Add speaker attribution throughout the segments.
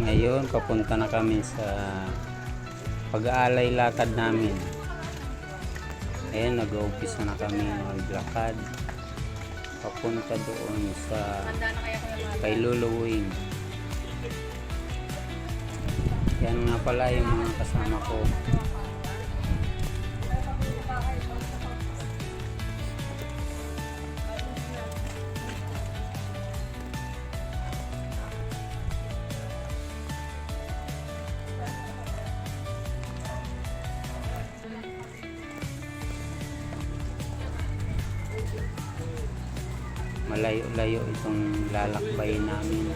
Speaker 1: Ngayon, papunta na kami sa pag-aalay lakad namin. Ayan, nag-uumpisa na kami maglakad papunta doon sa kay Luluwing. Yan nga pala yung mga kasama ko. Malayo-layo itong lalakbay namin.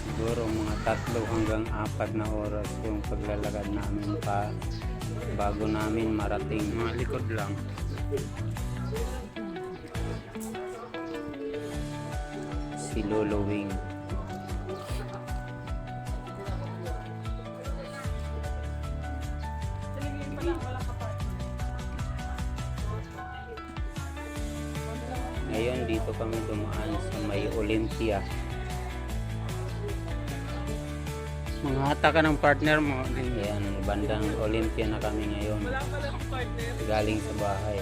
Speaker 1: Siguro mga 3 hanggang 4 na oras yung paglalakad namin pa bago namin marating. Mga likod lang. Si Luluwing. Ngayon dito kami dumaan sa may Olympia. Manghata ka ng partner mo. Ayan, bandang Olympia na kami ngayon. Galing sa bahay.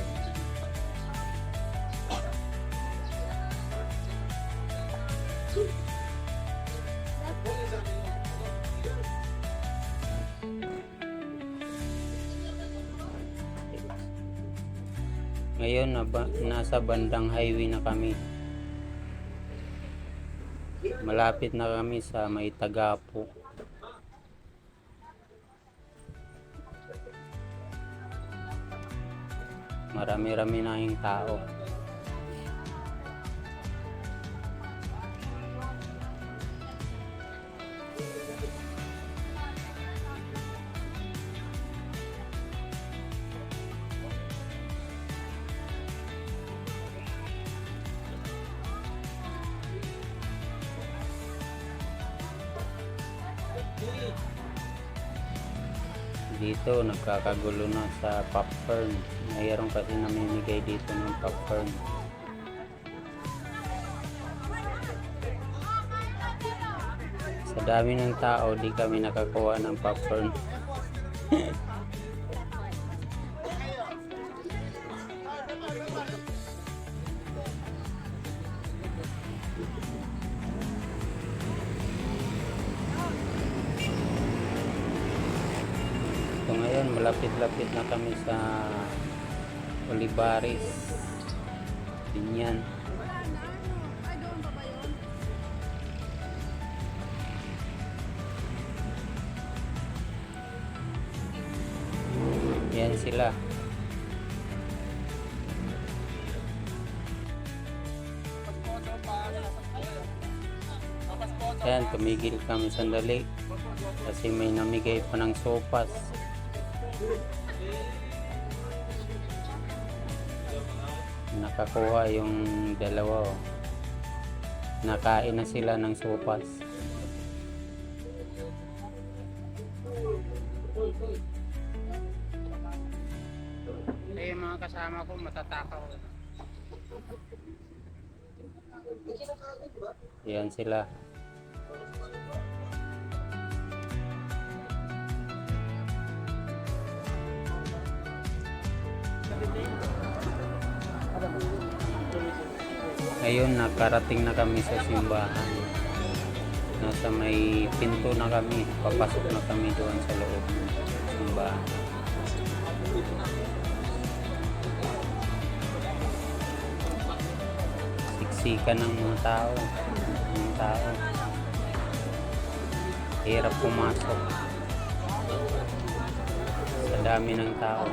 Speaker 1: Ngayon nasa bandang highway na kami. Malapit na kami sa may Tagapo. Marami-rami na yung tao. Dito nagkakagulo na sa popcorn. Mayroon kasi namimigay dito ng popcorn. Sa dami ng tao, di kami nakakuha ng popcorn. So ngayon malapit-lapit na kami sa Olivares, Binyan. Yan sila. Yan, tumigil kami sandali kasi may namigay pa ng sopas. Nakakuha yung dalawa. Nakain na sila ng sopas. Eh, mga kasama ko matatakaw. Yan sila. Ngayon nakarating na kami sa simbahan. Nasa may pinto na kami. Papasok na kami doon sa loob ng simbahan. Siksikan ng mga tao. Hirap pumasok. Sa dami ng tao.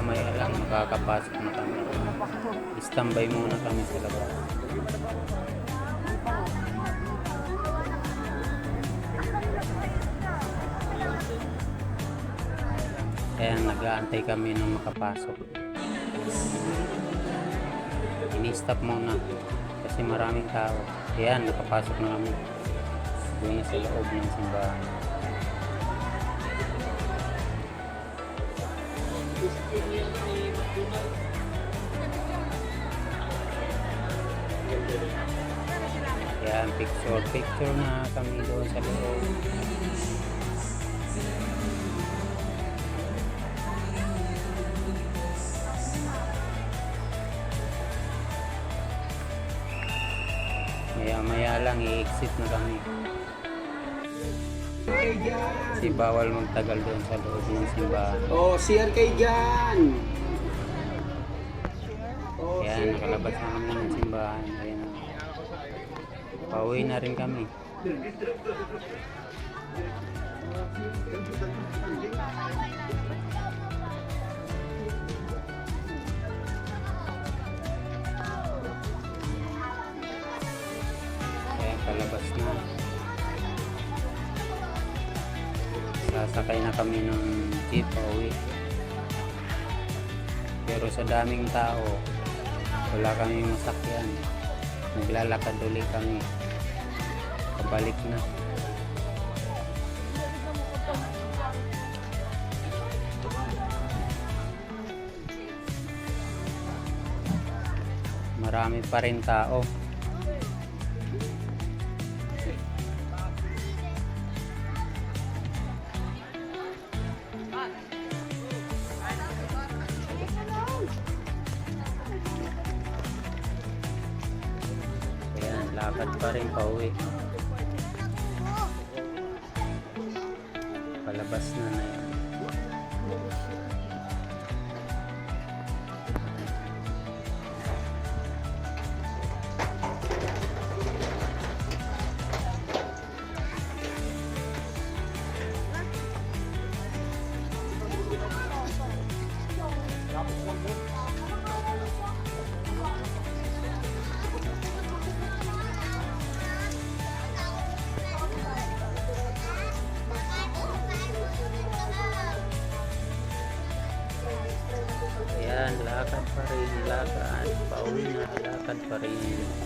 Speaker 1: Maya lang makakapasok na kami. Standby muna kami sa labas. Kaya nag-aantay kami nang makapasok. Ini-stop muna kasi maraming tao. Ayan, nakapasok na kami. doon na sa loob ng simbahan. Yan, picture na kami doon sa loob. Maya lang i-exit na kami. Kasi bawal magtagal doon sa loob ng simbahan.
Speaker 2: Oh, CR kay dyan.
Speaker 1: Ayan, nakalabas na kami ng simbahan. Ayan. Pauwi na rin kami. Ayan, palabas na. Sasakay na kami ng jeep pauwi. Pero sa daming tao, wala kami masakyan. Naglalakad ulit kami. Pabalik na. Marami pa rin tao. Ayan, lakad pa rin pauwi. Palabas na na yan. Ayan, lakad pa rin, lakad. Pauwi na, lakad pa rin.